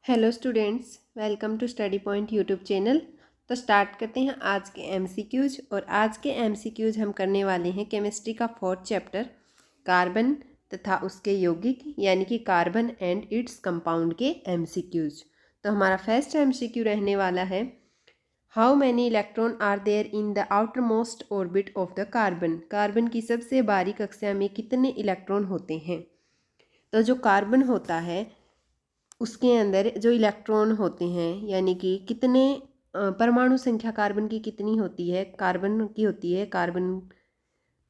Hello students, welcome to study point YouTube channel. तो start करते हैं आज के एमसीक्यूज। और आज के एमसीक्यूज हम करने वाले हैं केमिस्ट्री का 4th चैप्टर कार्बन तथा उसके यौगिक यानी कि कार्बन एंड इट्स कंपाउंड के एमसीक्यूज। तो हमारा फर्स्ट एमसीक्यू रहने वाला है, how many electron are there in the outermost orbit of the carbon. Carbon की सबसे बाहरी कक्षा में कितने इलेक्ट्रॉन होते हैं। तो जो कार्बन होता है उसके अंदर जो इलेक्ट्रॉन होते हैं यानी कि कितने परमाणु संख्या कार्बन की कितनी होती है, कार्बन की होती है कार्बन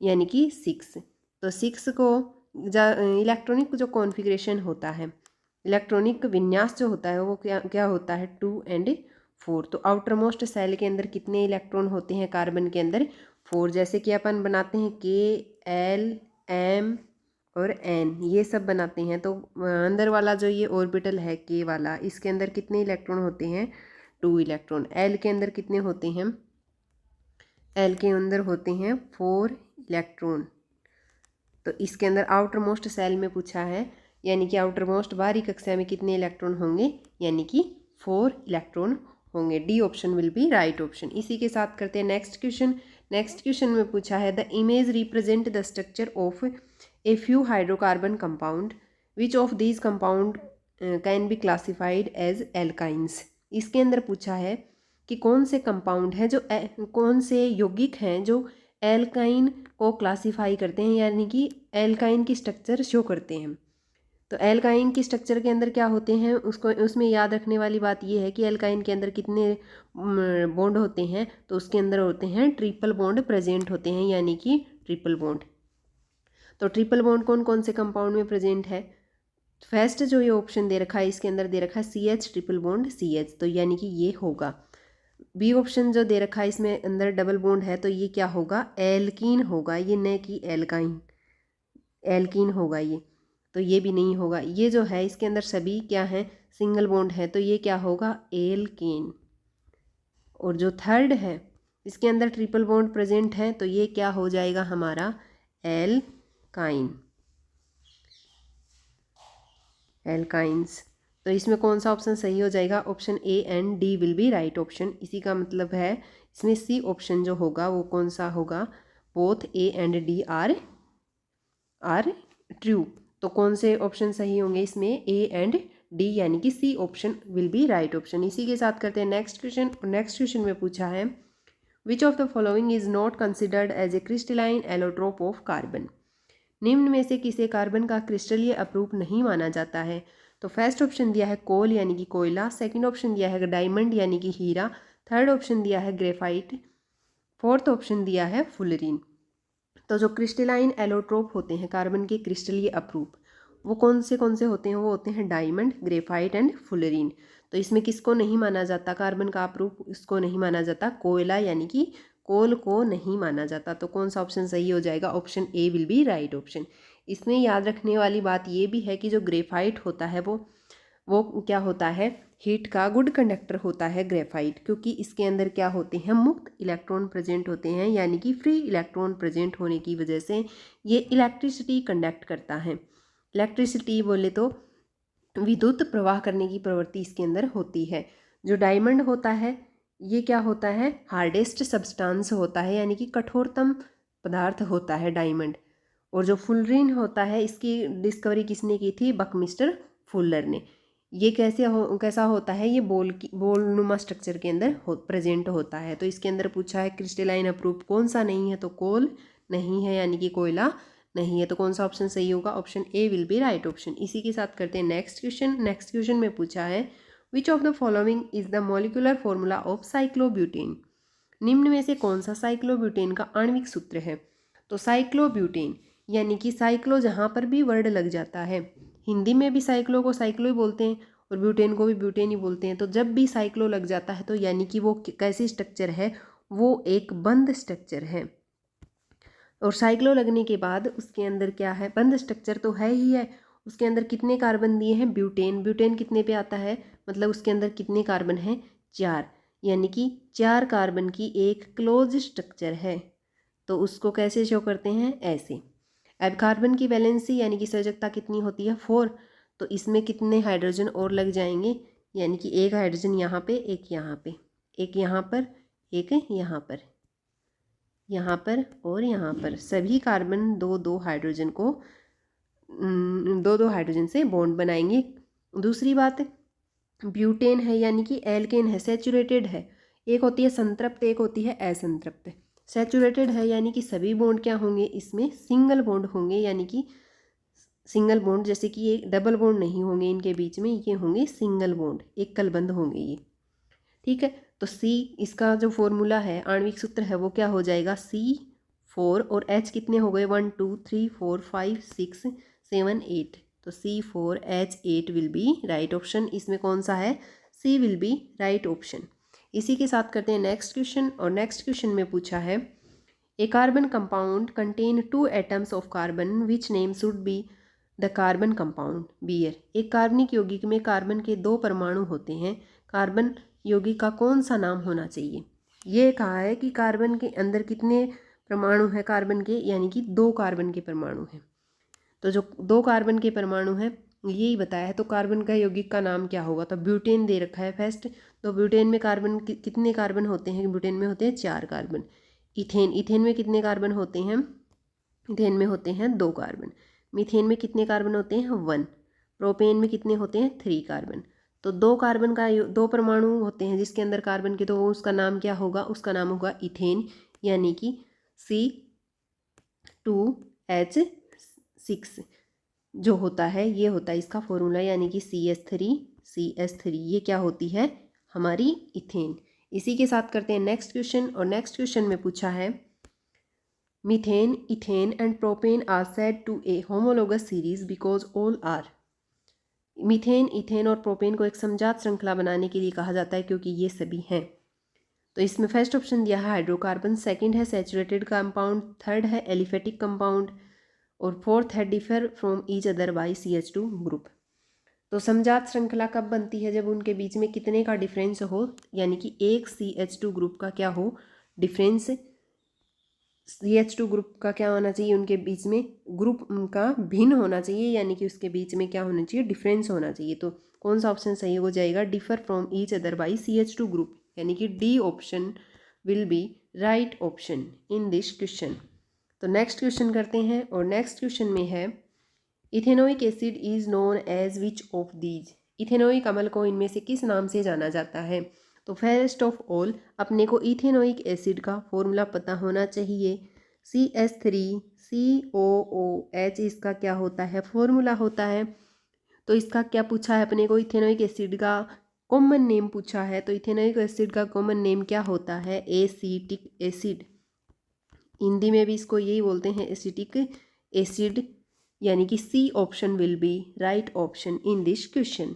यानी कि 6। तो 6 को इलेक्ट्रॉनिक जो कॉन्फ़िगरेशन होता है, इलेक्ट्रॉनिक विन्यास जो होता है वो क्या क्या होता है 2 और 4। तो आउटर मोस्ट सेल के अंदर कितने इलेक्ट्रॉन होते हैं कार्बन के अंदर 4। जैसे कि अपन बनाते हैं K, L, M और N, ये सब बनाते हैं। तो अंदर वाला जो ये ऑर्बिटल है K वाला, इसके अंदर कितने इलेक्ट्रॉन होते हैं 2 इलेक्ट्रॉन। L के अंदर कितने होते हैं, L के अंदर होते हैं 4 इलेक्ट्रॉन। तो इसके अंदर आउटर मोस्ट सेल में पूछा है यानी कि आउटर मोस्ट बाहरी कक्षा में कितने इलेक्ट्रॉन होंगे, यानी कि 4 इलेक्ट्रॉन होंगे। D option will be right option. इसी के साथ करते हैं नेक्स्ट क्वेश्चन। नेक्स्ट क्वेश्चन में पूछा है, the image represent the structure of a few hydrocarbon compound, which of these compound can be classified as alkynes. इसके अंदर पूछा है कि कौन से कंपाउंड हैं जो कौन से यौगिक हैं जो एल्काइन को क्लासिफाई करते हैं यानी कि एल्काइन की स्ट्रक्चर शो करते हैं। तो एल्काइन की स्ट्रक्चर के अंदर क्या होते हैं, उसको उसमें याद रखने वाली बात यह है कि एल्काइन के अंदर कितने बॉन्ड होते हैं। तो उसके अंदर होते हैं ट्रिपल बॉन्ड प्रेजेंट होते हैं यानी कि ट्रिपल बॉन्ड। तो ट्रिपल बॉन्ड कौन कौन से कंपाउंड में प्रेजेंट है। फर्स्ट जो ये ऑप्शन दे रखा है इसके अंदर दे रखा है CH ट्रिपल बॉन्ड CH, तो यानी कि ये होगा। बी ऑप्शन जो दे रखा है इसमें अंदर डबल बॉन्ड है, तो ये क्या होगा, एल्कीन होगा, ये न कि एल्काइन, एल्कीन होगा ये। तो ये भी नहीं होगा। ये जो है इसके अंदर सभी क्या है, सिंगल बॉन्ड है, तो ये क्या होगा, एल्केन। और जो थर्ड है इसके अंदर ट्रिपल बॉन्ड प्रेजेंट है, तो ये क्या हो जाएगा हमारा, एल्काइन, एल्काइंस। तो इसमें कौन सा ऑप्शन सही हो जाएगा, option A and D will be right option. इसी का मतलब है इसमें C ऑप्शन जो होगा वो कौन सा होगा, both A and D are true. तो कौन से ऑप्शन सही होंगे इसमें, A एंड D यानी कि C option will be right option. इसी के साथ करते हैं नेक्स्ट क्वेश्चन। नेक्स्ट क्वेश्चन में पूछा है, which of the following is not considered as a crystalline allotrope of carbon. निम्न में से किसे कार्बन का क्रिस्टलीय अपरूप नहीं माना जाता है। तो फर्स्ट ऑप्शन दिया है कोल यानी कि कोयला, सेकंड ऑप्शन दिया है डायमंड यानी कि हीरा, थर्ड ऑप्शन दिया है ग्रेफाइट, फोर्थ ऑप्शन दिया है फुलरीन। तो जो क्रिस्टलाइन एलोट्रोप होते हैं कार्बन के क्रिस्टलीय अपरूप, वो कौन से होते हैं, वो होते हैं डायमंड, ग्रेफाइट एंड फुलरीन। तो इसमें किसको नहीं माना जाता कार्बन का अपरूप, इसको नहीं माना जाता, कोयला यानी कि कोल को नहीं माना जाता। तो कौन सा ऑप्शन सही हो जाएगा, option A will be right option. इसमें याद रखने वाली बात ये भी है कि जो ग्रेफाइट होता है वो क्या होता है, हीट का गुड कंडक्टर होता है ग्रेफाइट, क्योंकि इसके अंदर क्या होते हैं, मुक्त इलेक्ट्रॉन प्रेजेंट होते हैं यानी कि फ्री इलेक्ट्रॉन प्रेजेंट होने की वजह से ये इलेक्ट्रिसिटी कंडक्ट करता है। इलेक्ट्रिसिटी बोले तो विद्युत प्रवाह करने की प्रवृत्ति इसके अंदर होती है। जो डायमंड होता है ये क्या होता है, हार्डेस्ट सब्सटेंस होता है यानी कि कठोरतम पदार्थ होता है डायमंड। और जो फुलरीन होता है इसकी डिस्कवरी किसने की थी, बकमिस्टर फुलर ने। ये कैसा होता है, ये बोलनुमा स्ट्रक्चर के अंदर प्रेजेंट होता है। तो इसके अंदर पूछा है क्रिस्टलाइन अपरूप कौन सा नहीं है, तो कोल नहीं है यानी कि कोयला नहीं है। तो कौन सा ऑप्शन सही होगा, option A will be right option. इसी के साथ करते हैं नेक्स्ट क्वेश्चन। नेक्स्ट क्वेश्चन में पूछा है, which of the following is the molecular formula of cyclobutane. निम्न में से कौन सा साइक्लोब्यूटेन का आणविक सूत्र है। तो साइक्लोब्यूटेन यानी कि साइक्लो जहाँ पर भी वर्ड लग जाता है, हिंदी में भी साइक्लो को साइक्लो ही बोलते हैं और ब्यूटेन को भी ब्यूटेन ही बोलते हैं। तो जब भी साइक्लो लग जाता है तो यानी कि वो कैसी स्ट्रक्चर है, वो एक बंद स्ट्रक्चर है। और साइक्लो लगने के बाद उसके अंदर क्या है, बंद स्ट्रक्चर तो है ही है। उसके अंदर कितने कार्बन दिए हैं, ब्यूटेन। ब्यूटेन कितने पे आता है, मतलब उसके अंदर कितने कार्बन हैं, 4, यानी कि 4 कार्बन की एक क्लोज स्ट्रक्चर है। तो उसको कैसे शो करते हैं, ऐसे। अब कार्बन की वैलेंसी यानी कि संयोजकता कितनी होती है, 4। तो इसमें कितने हाइड्रोजन और लग जाएंगे, यानी कि एक हाइड्रोजन यहाँ पे, एक यहाँ पे, एक यहाँ पर, एक यहाँ पर, यहाँ पर और यहाँ पर, सभी कार्बन दो दो हाइड्रोजन को दो दो हाइड्रोजन से बॉन्ड बनाएंगे। दूसरी बात, ब्यूटेन है यानी कि एल्केन है, सैचुरेटेड है, एक होती है संतृप्त, एक होती है असंतृप्त। सैचुरेटेड है यानी कि सभी बॉन्ड क्या होंगे, इसमें सिंगल बॉन्ड होंगे, यानी कि सिंगल बॉन्ड, जैसे कि ये डबल बॉन्ड नहीं होंगे इनके बीच में, ये होंगे सिंगल बॉन्ड, एक कलबंद होंगे ये। ठीक है, तो सी इसका जो फॉर्मूला है, आणविक सूत्र है, वो क्या हो जाएगा, C4 और H कितने हो गए, 1 2 3 4 5 6 7 8, तो C4H8 will be right option. इसमें कौन सा है, C will be right option. इसी के साथ करते हैं नेक्स्ट क्वेश्चन, और नेक्स्ट क्वेश्चन में पूछा है a carbon compound contain 2 atoms of carbon which name should be the carbon compound bear. एक कार्बनिक यौगिक में कार्बन के 2 परमाणु होते हैं, कार्बन यौगिक का कौन सा नाम होना चाहिए। ये कहा है कि कार्बन के अंदर कितने परमाणु हैं कार्बन के, यानी कि 2 कार्बन के परमाणु हैं। तो जो 2 कार्बन के परमाणु हैं यही बताया है, तो कार्बन का यौगिक का नाम क्या होगा, तो ब्यूटेन दे रखा है फर्स्ट। तो ब्यूटेन में कार्बन कितने कार्बन होते हैं, ब्यूटेन में होते हैं 4 कार्बन। इथेन में कितने कार्बन होते हैं, इथेन में होते हैं 2 कार्बन। मीथेन में कितने कार्बन होते हैं 1। प्रोपेन में कितने होते हैं 3 कार्बन। तो 2 कार्बन का 2 परमाणु होते हैं जिसके अंदर कार्बन के, तो उसका नाम क्या होगा, उसका नाम होगा इथेन, यानी कि C2H6 जो होता है, ये होता है इसका फॉर्मूला, यानी कि CH3 ये क्या होती है, हमारी इथेन। इसी के साथ करते हैं नेक्स्ट क्वेश्चन, और नेक्स्ट क्वेश्चन में पूछा है methane, ethane and propane are said to a homologous series because all are. Methane, ethane और प्रोपेन को एक समजात श्रृंखला बनाने के लिए कहा जाता है क्योंकि ये सभी हैं। तो इसमें फर्स्ट ऑप्शन दिया है हाइड्रोकार्बन, सेकंड है सैचुरेटेड कंपाउंड, थर्ड है एलिफेटिक कंपाउंड, और फोर्थ है differ from each other by CH2 group. तो समजात श्रृंखला कब बनती है, जब उनके बीच में कितने का डिफरेंस हो, यानी कि एक CH2 ग्रुप का क्या हो डिफरेंस, CH2 ग्रुप का क्या होना चाहिए, उनके बीच में ग्रुप उनका भिन्न होना चाहिए, यानी कि उसके बीच में क्या होना चाहिए, डिफरेंस होना चाहिए। तो कौन सा ऑप्शन सही हो जाएगा, differ from each other by CH2 group, यानी कि D option will be right option in this question. तो नेक्स्ट क्वेश्चन करते हैं, और नेक्स्ट क्वेश्चन में है ethanoic acid is known as which of these. Ethanoic अम्ल को इनमें से किस नाम से जाना जाता है। तो फर्स्ट ऑफ ऑल अपने को इथेनोइक एसिड का फॉर्मूला पता होना चाहिए, CH3COOH इसका क्या होता है, फॉर्मूला होता है। तो इसका क्या पूछा है अपने को, इथेनोइक एसिड का कॉमन नेम पूछा है। तो इथेनोइक एसिड का कॉमन नेम क्या होता है, एसिटिक एसिड। हिंदी में भी इसको यही बोलते हैं, एसिटिक एसिड, यानी कि C option will be right option in this question.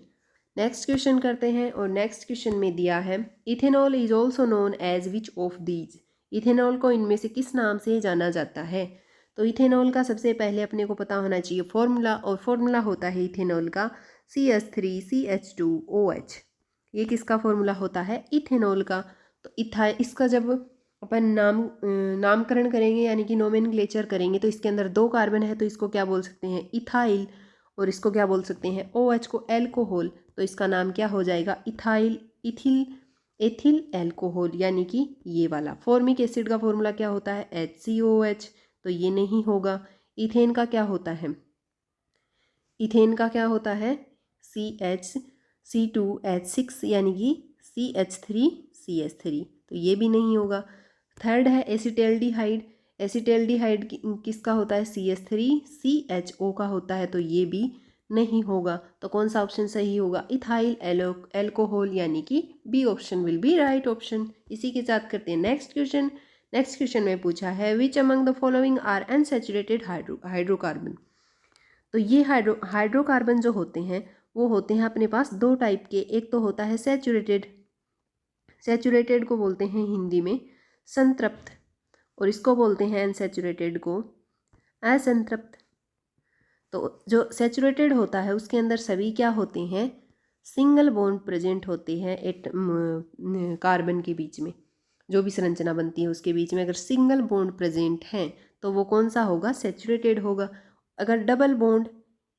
Next question करते हैं, और नेक्स्ट क्वेश्चन में दिया है ethanol is also known as which of these. Ethanol को इनमें से किस नाम से जाना जाता है। तो इथेनॉल का सबसे पहले अपने को पता होना चाहिए फॉर्मूला, और फॉर्मूला होता है इथेनॉल का CH3CH2OH। ये किसका फॉर्मूला होता है, इथेनॉल का। तो इसका जब अपन नामकरण करेंगे, यानी कि नोमेनक्लेचर करेंगे, तो इसके अंदर 2 कार्बन है, तो इसको क्या बोल सकते हैं, इथाइल, और इसको क्या बोल सकते हैं, OH को एल्कोहल। तो इसका नाम क्या हो जाएगा, इथाइल एथिल एल्कोहल, यानी कि ये वाला। फॉर्मिक एसिड का फॉर्मूला क्या होता है, HCOH, तो ये नहीं होगा। इथेन का क्या होता है, इथेन का क्या होता है, C2H6, यानी कि CH3CH3, तो ये भी नहीं होगा। थर्ड है एसिटेल्डिहाइड, एसिटेल्डिहाइड किसका होता है, CH3CHO का होता है, तो ये भी नहीं होगा। तो कौन सा ऑप्शन सही होगा, इथाइल एल्कोहल, यानी कि B option will be right option. इसी के साथ करते हैं नेक्स्ट क्वेश्चन। नेक्स्ट क्वेश्चन में पूछा है which among the following are unsaturated hydrocarbon. तो ये हाइड्रोकार्बन जो होते हैं वो होते हैं अपने पास 2 टाइप के। एक तो होता है सैचुरेटेड, सैचुरेटेड को बोलते हैं हिंदी में संतृप्त, और इसको बोलते हैं अनसैचुरेटेड को असंतृप्त। तो जो सैचुरेटेड होता है उसके अंदर सभी क्या होते हैं, सिंगल बॉन्ड प्रेजेंट होते हैं कार्बन के बीच में। जो भी संरचना बनती है उसके बीच में अगर सिंगल बॉन्ड प्रेजेंट है तो वो कौन सा होगा, सैचुरेटेड होगा। अगर डबल बॉन्ड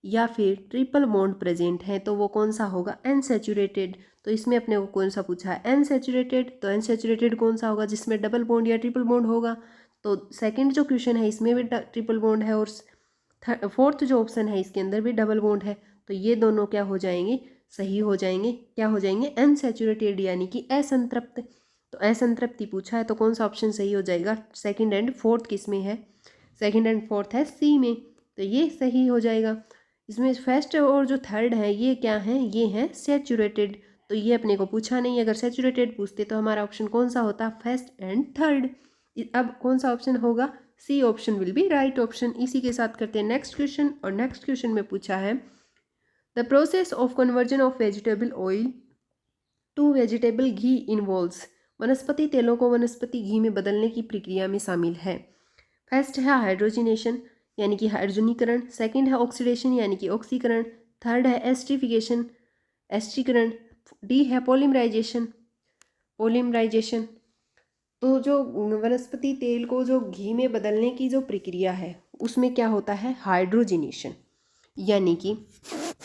या फिर ट्रिपल बॉन्ड प्रेजेंट है तो वो कौन सा होगा, अनसैचुरेटेड। तो इसमें अपने को कौन सा पूछा है, अनसैचुरेटेड। तो अनसैचुरेटेड कौन सा होगा, जिसमें डबल बॉन्ड या ट्रिपल बॉन्ड होगा। तो सेकंड जो क्वेश्चन है इसमें भी ट्रिपल बॉन्ड है, और फोर्थ जो ऑप्शन है इसके अंदर भी डबल बॉन्ड है। तो ये दोनों क्या हो जाएंगे, सही हो जाएंगे। क्या हो जाएंगे, अनसैचुरेटेड यानी कि असंतृप्त। तो असंतृप्ति पूछा है तो कौन सा ऑप्शन सही हो जाएगा, सेकंड एंड फोर्थ किस में है, सेकंड एंड फोर्थ है सी में। तो ये सही हो जाएगा। इसमें फर्स्ट और जो थर्ड है ये क्या है, ये है सैचुरेटेड। तो ये अपने को पूछा नहीं, अगर सैचुरेटेड पूछते तो हमारा ऑप्शन कौन सा होता, फर्स्ट एंड थर्ड। अब कौन सा ऑप्शन होगा, C option will be right option. इसी के साथ करते हैं नेक्स्ट क्वेश्चन, और नेक्स्ट क्वेश्चन में पूछा है the process of conversion of vegetable oil to vegetable ghee involves. वनस्पति तेलों को वनस्पति घी में बदलने की प्रक्रिया में शामिल है। फर्स्ट है हाइड्रोजिनेशन यानी कि हाइड्रोजनीकरण, सेकंड है ऑक्सीडेशन यानी कि ऑक्सीकरण, थर्ड है एस्ट्रिफिकेशन एस्ट्रीकरण, डी है पॉलीमराइजेशन पॉलीमराइजेशन। तो जो वनस्पति तेल को जो घी में बदलने की जो प्रक्रिया है उसमें क्या होता है, हाइड्रोजिनेशन। यानी कि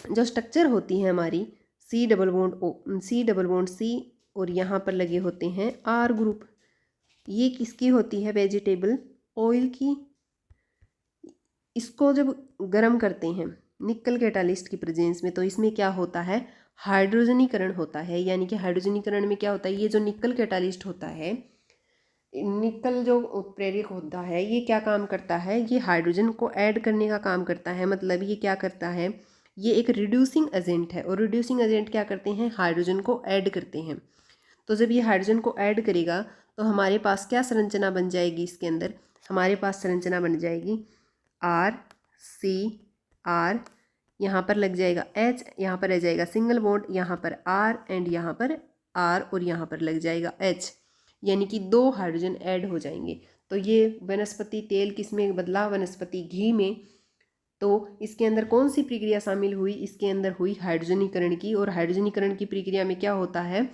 जो स्ट्रक्चर होती है हमारी सी डबल बॉन्ड सी और यहाँ पर लगे होते हैं आर ग्रुप, ये किसकी होती है, वेजिटेबल ऑयल की। इसको जब गर्म करते हैं निकल कैटालिस्ट की प्रेजेंस में तो इसमें क्या होता है, हाइड्रोजनीकरण होता है। यानी कि हाइड्रोजनीकरण में क्या होता है, ये जो निकल कैटालिस्ट होता है, निकल जो उत्प्रेरक होता है, ये क्या काम करता है, ये हाइड्रोजन को ऐड करने का काम करता है। मतलब ये क्या करता है, ये एक रिड्यूसिंग एजेंट है, और रिड्यूसिंग एजेंट क्या करते हैं, हाइड्रोजन को ऐड करते हैं। तो जब ये हाइड्रोजन को ऐड करेगा तो हमारे पास क्या संरचना बन जाएगी, इसके अंदर हमारे पास संरचना बन जाएगी आर सी आर, यहाँ पर लग जाएगा एच, यहाँ पर रह जाएगा सिंगल बॉन्ड, यहाँ पर आर एंड यहाँ पर आर, और यहाँ पर लग जाएगा एच, यानी कि 2 हाइड्रोजन ऐड हो जाएंगे। तो ये वनस्पति तेल किस में बदला, वनस्पति घी में। तो इसके अंदर कौन सी प्रक्रिया शामिल हुई, इसके अंदर हुई हाइड्रोजनीकरण की, और हाइड्रोजनीकरण की प्रक्रिया में क्या होता है,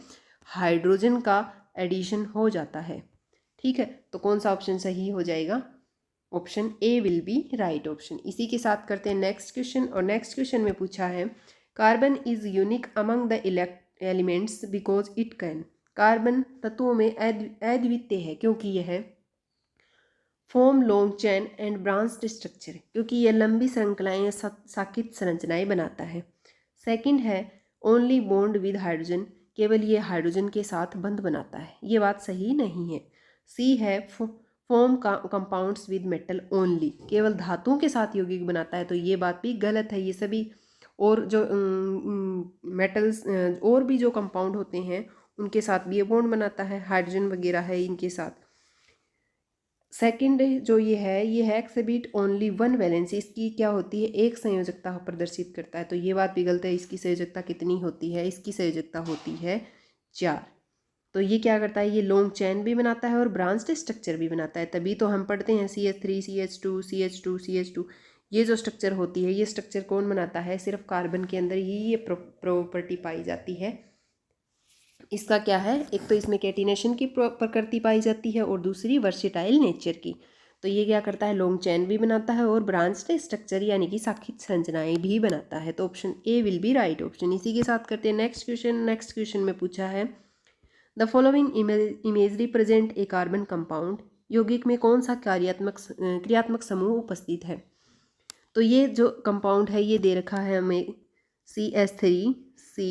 हाइड्रोजन का एडिशन हो जाता है। ठीक है, तो कौन सा ऑप्शन सही हो जाएगा, option A will be right option. इसी के साथ करते हैं नेक्स्ट क्वेश्चन, और नेक्स्ट क्वेश्चन में पूछा है carbon is unique among the elements because it can. Carbon तत्वों में अद्वितीय है क्योंकि यह form long chain and branched structure, क्योंकि यह लंबी श्रृंखलाएं या साकित संरचनाएं बनाता है। सेकंड है ओनली बॉन्ड विद हाइड्रोजन, केवल ये हाइड्रोजन के साथ बंध बनाता है, ये बात सही नहीं है। सी है form compounds with metal only, केवल धातुओं के साथ यौगिक बनाता है, तो ये बात भी गलत है। ये सभी और जो मेटल्स और भी जो कंपाउंड होते हैं उनके साथ भी ये बॉन्ड बनाता है, हाइड्रोजन वगैरह है इनके साथ। सेकंड जो ये है एक्सिबिट ओनली वन वैलेंसी, इसकी क्या होती है, एक संयोजकता प्रदर्शित करता है, तो ये बात भी गलत है। इसकी संयोजकता कितनी होती है, इसकी संयोजकता होती है 4। तो ये क्या करता है, ये लॉन्ग चैन भी बनाता है और ब्रांच्ड स्ट्रक्चर भी बनाता है। तभी तो हम पढ़ते हैं CH3 CH2 CH2 CH2, ये जो स्ट्रक्चर होती है, ये स्ट्रक्चर कौन बनाता है, सिर्फ कार्बन के अंदर ही ये प्रॉपर्टी पाई जाती है। इसका क्या है, एक तो इसमें कैटिनेशन की प्रकृति पाई जाती है और दूसरी वर्सेटाइल नेचर की। तो ये क्या करता है, लॉन्ग चैन भी बनाता है और ब्रांच्ड स्ट्रक्चर यानी कि शाखित संरचनाएं भी बनाता है। तो option A will be right option. इसी के साथ करते हैं नेक्स्ट क्वेश्चन। नेक्स्ट क्वेश्चन में पूछा है the following imagery present A carbon compound, यौगिक में कौन सा क्रियात्मक समूह उपस्थित है। तो ये जो कंपाउंड है ये दे रखा है हमें CH3 C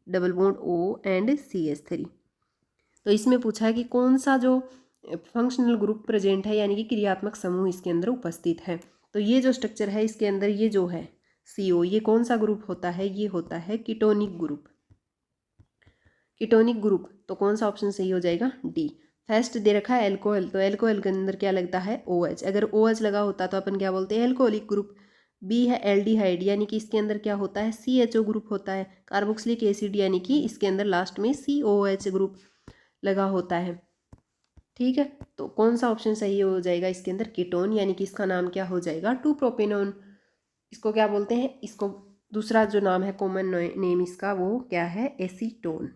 double bond O and CH3। तो इसमें पूछा है कि कौन सा जो फंक्शनल ग्रुप प्रेजेंट है यानी कि क्रियात्मक समूह इसके अंदर उपस्थित है। तो ये जो स्ट्रक्चर है इसके अंदर ये जो है CO, ये कौन सा ग्रुप होता है, ये होता है कीटोनिक ग्रुप। कीटोनिक ग्रुप, तो कौन सा ऑप्शन सही हो जाएगा, डी। फर्स्ट दे रखा है एल्कोहल, तो एल्कोहल के अंदर क्या लगता है OH, अगर OH लगा होता तो अपन क्या बोलते हैं, एल्कोहलिक ग्रुप। बी है एल्डिहाइड, यानी कि इसके अंदर क्या होता है CHO ग्रुप होता है। कार्बोक्सिलिक एसिड यानी कि इसके अंदर लास्ट में COH ग्रुप लगा होता है। ठीक है, तो कौन सा ऑप्शन सही हो जाएगा इसके अंदर, कीटोन, यानी कि इसका नाम क्या हो जाएगा 2-प्रोपेनोन। इसको क्या बोलते हैं, इसको दूसरा जो नाम है कॉमन नेम इसका वो क्या है, एसीटोन।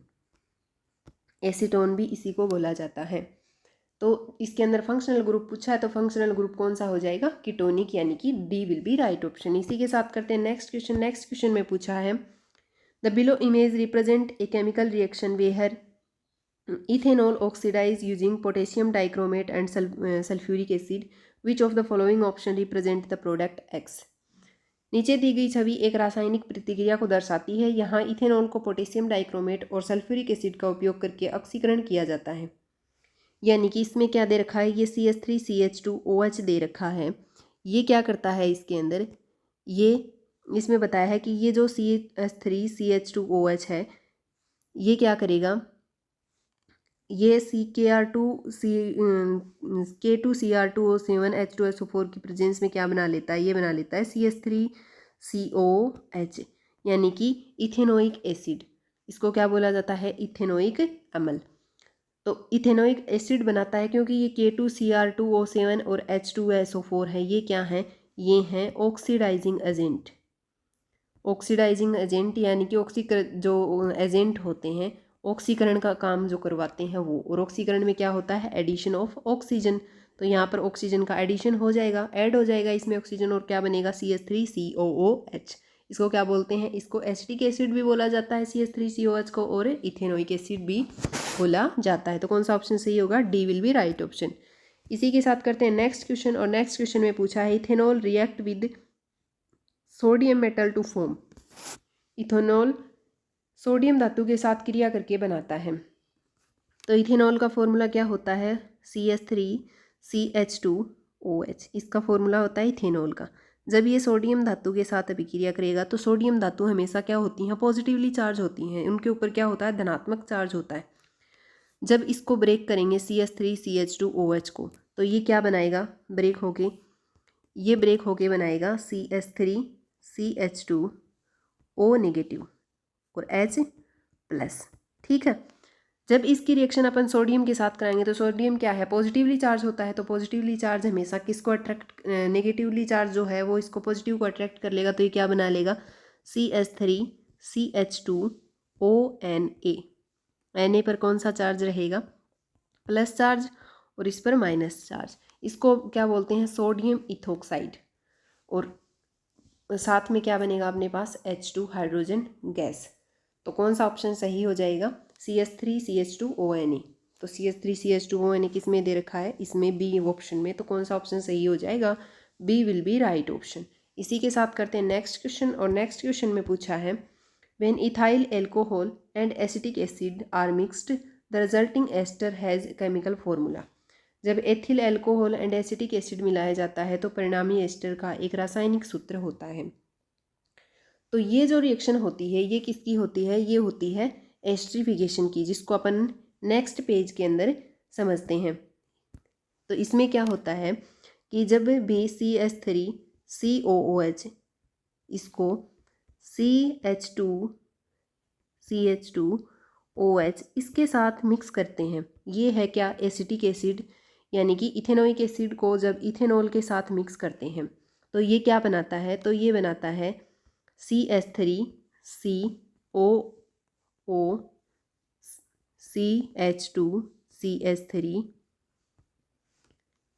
एसीटोन भी इसी को बोला जाता है। तो इसके अंदर फंक्शनल ग्रुप पूछा है, तो फंक्शनल ग्रुप कौन सा हो जाएगा, कीटोनिक, यानी कि D will be right option. इसी के साथ करते हैं नेक्स्ट क्वेश्चन। नेक्स्ट क्वेश्चन में पूछा है the below image represent a chemical reaction where ethanol oxidise using potassium dichromate and sulphuric acid, which of the following option represent the product X. नीचे दी गई छवि एक रासायनिक प्रतिक्रिया को दर्शाती है। यहाँ इथेनॉल को पोटेशियम डाइक्रोमेट और सल्फ्यूरिक एसिड का उपयोग करके ऑक्सीकरण किया जाता है। यानी कि इसमें क्या दे रखा है, ये CH3CH2OH दे रखा है। ये क्या करता है इसके अंदर, ये इसमें बताया है कि ये जो CH3CH2OH है ये क्या करेगा, ये K2Cr2O7H2SO4 की प्रेजेंस में क्या बना लेता है, ये बना लेता है CH3COH, यानी कि इथेनोइक एसिड। इसको क्या बोला जाता है, इथेनोइक अम्ल। तो इथेनोइक एसिड बनाता है क्योंकि ये K2Cr2O7 और H2SO4 है, ये क्या हैं, ये हैं ऑक्सीडाइजिंग एजेंट। ऑक्सीडाइजिंग एजेंट यानी कि जो एजेंट होते हैं ऑक्सीकरण का काम जो करवाते हैं वो, और ऑक्सीकरण में क्या होता है, एडिशन ऑफ ऑक्सीजन। तो यहाँ पर ऑक्सीजन का एडिशन हो जाएगा, ऐड हो जाएगा इसमें ऑक्सीजन, और क्या बनेगा CH3COOH। इसको क्या बोलते हैं, इसको एसिटिक एसिड भी बोला जाता है CH3COH को, और इथेनोइक एसिड भी बोला जाता है। तो कौन सा ऑप्शन सही होगा, D will be right option. इसी के साथ करते हैं नेक्स्ट क्वेश्चन। और नेक्स्ट क्वेश्चन में पूछा है ethanol react with sodium metal to form. Ethanol sodium धातु के साथ क्रिया करके बनाता है। तो इथेनॉल का फॉर्मूला क्या होता है, CH3CH2OH, इसका फॉर्मूला होता है इथेनॉल का। जब ये सोडियम धातु के साथ अभिक्रिया करेगा तो सोडियम धातु हमेशा क्या होती हैं, पॉजिटिवली चार्ज होती हैं, उनके ऊपर क्या होता है, धनात्मक चार्ज होता है। जब इसको ब्रेक करेंगे CH3CH2OH को, तो ये क्या बनाएगा, ब्रेक होके, ये ब्रेक होके बनाएगा CH3CH2O नेगेटिव और H प्लस। ठीक है, जब इसकी रिएक्शन अपन सोडियम के साथ कराएंगे तो सोडियम क्या है, पॉजिटिवली चार्ज होता है। तो पॉजिटिवली चार्ज हमेशा किसको अट्रैक्ट, नेगेटिवली चार्ज जो है वो इसको पॉजिटिव को अट्रैक्ट कर लेगा। तो ये क्या बना लेगा, CH3CH2ONA। Na पर कौन सा चार्ज रहेगा, प्लस चार्ज, और इस पर माइनस चार्ज। इसको क्या बोलते हैं, सोडियम इथोक्साइड। और साथ में क्या बनेगा अपने पास, H2 हाइड्रोजन गैस। तो कौन सा ऑप्शन सही हो जाएगा, CH3CH2ONA। तो CH3CH2ONA किस में दे रखा है, इसमें बी ऑप्शन में। तो कौन सा ऑप्शन सही हो जाएगा, B will be right option. इसी के साथ करते हैं नेक्स्ट क्वेश्चन। और नेक्स्ट क्वेश्चन में पूछा है when ethyl alcohol and acetic acid are mixed the resulting ester has chemical formula. जब ethyl alcohol and acetic acid मिलाया जाता है तो परिणामी एस्टर का एक रासायनिक सूत्र होता है। तो ये जो रिएक्शन होती है ये किसकी होती है, ये होती है एस्ट्रीफिकेशन की, जिसको अपन नेक्स्ट पेज के अंदर समझते हैं। तो इसमें क्या होता है कि जब भी CH3COOH इसको CH2OH इसके साथ मिक्स करते हैं, ये है क्या, एसिटिक एसिड, यानी कि इथेनोइक एसिड को जब इथेनॉल के साथ मिक्स करते हैं तो ये क्या बनाता है, तो ये बनाता है CH3COCH2CH3।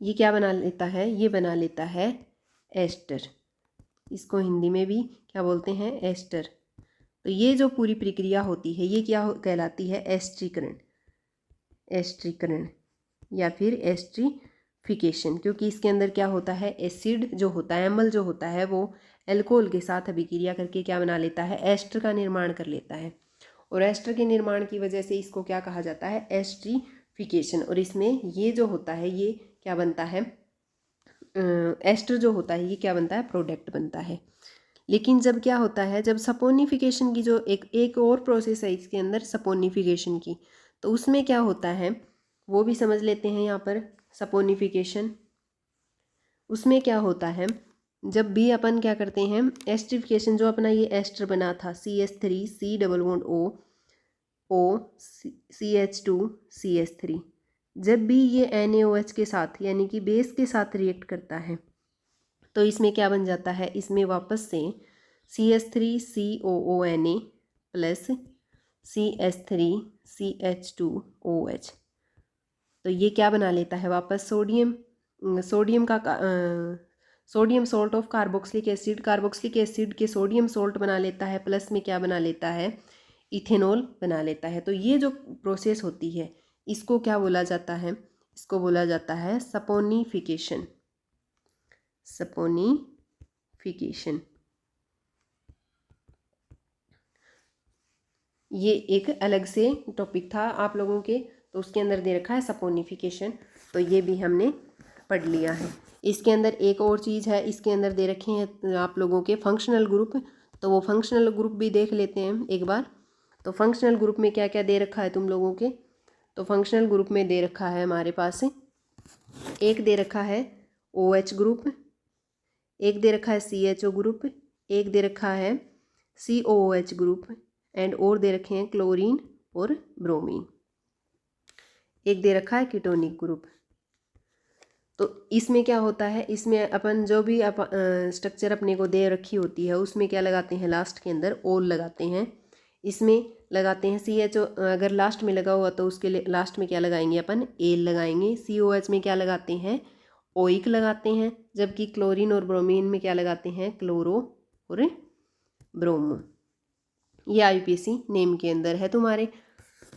ये क्या बना लेता है, ये बना लेता है एस्टर। इसको हिंदी में भी क्या बोलते हैं, एस्टर। तो ये जो पूरी प्रक्रिया होती है ये क्या कहलाती है, एस्ट्रीकरण। एस्ट्रीकरण या फिर एस्ट्रीफिकेशन, क्योंकि इसके अंदर क्या होता है, एसिड जो होता है, अम्ल जो होता है वो एल्कोहल के साथ अभिक्रिया करके क्या बना लेता है, एस्टर का निर्माण कर लेता है। और एस्टर के निर्माण की वजह से इसको क्या कहा जाता है, एस्ट्रीफिकेशन। और इसमें ये जो होता है ये क्या बनता है, एस्टर जो होता है ये क्या बनता है, प्रोडक्ट बनता है। लेकिन जब क्या होता है, जब सपोनिफिकेशन की जो एक और प्रोसेस है इसके अंदर, सपोनिफिकेशन की, तो उसमें क्या होता है वो भी समझ लेते हैं यहाँ पर। सपोनिफिकेशन उसमें क्या होता है, जब भी अपन क्या करते हैं, एस्ट्रिफिकेशन जो अपना ये एस्टर बना था CH3COOCH2CH3, जब भी ये NaOH के साथ यानी कि बेस के साथ रिएक्ट करता है तो इसमें क्या बन जाता है, इसमें वापस से CH3COONA प्लस CH3CH2OH तो ये क्या बना लेता है वापस sodium, sodium salt of carboxylic acid, carboxylic acid के सोडियम सॉल्ट बना लेता है, प्लस में क्या बना लेता है, इथेनॉल बना लेता है। तो ये जो प्रोसेस होती है इसको क्या बोला जाता है, इसको बोला जाता है सपोनिफिकेशन। सपोनिफिकेशन ये एक अलग से टॉपिक था आप लोगों के, तो उसके अंदर दे रखा है सपोनिफिकेशन, तो ये भी हमने पढ़ लिया है। इसके अंदर एक और चीज़ है, इसके अंदर दे रखे हैं आप लोगों के फंक्शनल ग्रुप, तो वो फंक्शनल ग्रुप भी देख लेते हैं एक बार। तो फंक्शनल ग्रुप में क्या क्या दे रखा है तुम लोगों के, तो फंक्शनल ग्रुप में दे रखा है हमारे पास एक दे रखा है OH ग्रुप, एक दे रखा है CHO ग्रुप, एक दे रखा है COOH ग्रुप एंड और दे रखे हैं क्लोरीन और ब्रोमीन, एक दे रखा है कीटोनिक ग्रुप। तो इसमें क्या होता है, इसमें अपन जो भी स्ट्रक्चर अपने को दे रखी होती है उसमें क्या लगाते हैं, लास्ट के अंदर ओल लगाते हैं। इसमें लगाते हैं CHO, अगर लास्ट में लगा हुआ तो उसके लिए लास्ट में क्या लगाएंगे अपन, एल लगाएंगे। COH में क्या लगाते हैं, ओइक लगाते हैं, जबकि क्लोरीन और ब्रोमीन में क्या लगाते हैं, क्लोरो और ब्रोमो। ये IUPAC नेम के अंदर है तुम्हारे।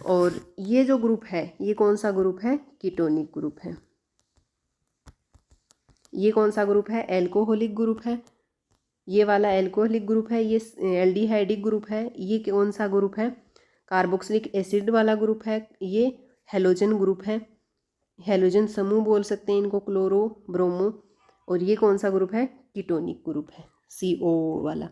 और ये जो ग्रुप है ये कौन सा ग्रुप है, कीटोनिक ग्रुप है। ये कौन सा ग्रुप है, एल्कोहलिक ग्रुप है। ये वाला एल्कोहलिक ग्रुप है, ये एल्डिहाइडिक ग्रुप है। ये कौन सा ग्रुप है, कार्बोक्सिलिक एसिड वाला ग्रुप है। ये हेलोजन ग्रुप है, हेलोजन समूह बोल सकते हैं इनको, क्लोरो ब्रोमो। और ये कौन सा ग्रुप है, कीटोनिक ग्रुप है, CO वाला।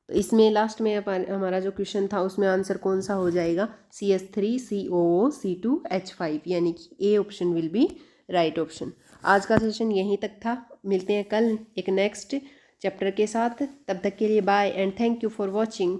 तो इसमें लास्ट में हमारा जो क्वेश्चन था उसमें आंसर कौन सा हो जाएगा, CH3COO C2H5, यानी कि A option will be right option. आज का सेशन यहीं तक था, मिलते हैं कल एक नेक्स्ट चैप्टर के साथ। तब तक के लिए bye and thank you for watching.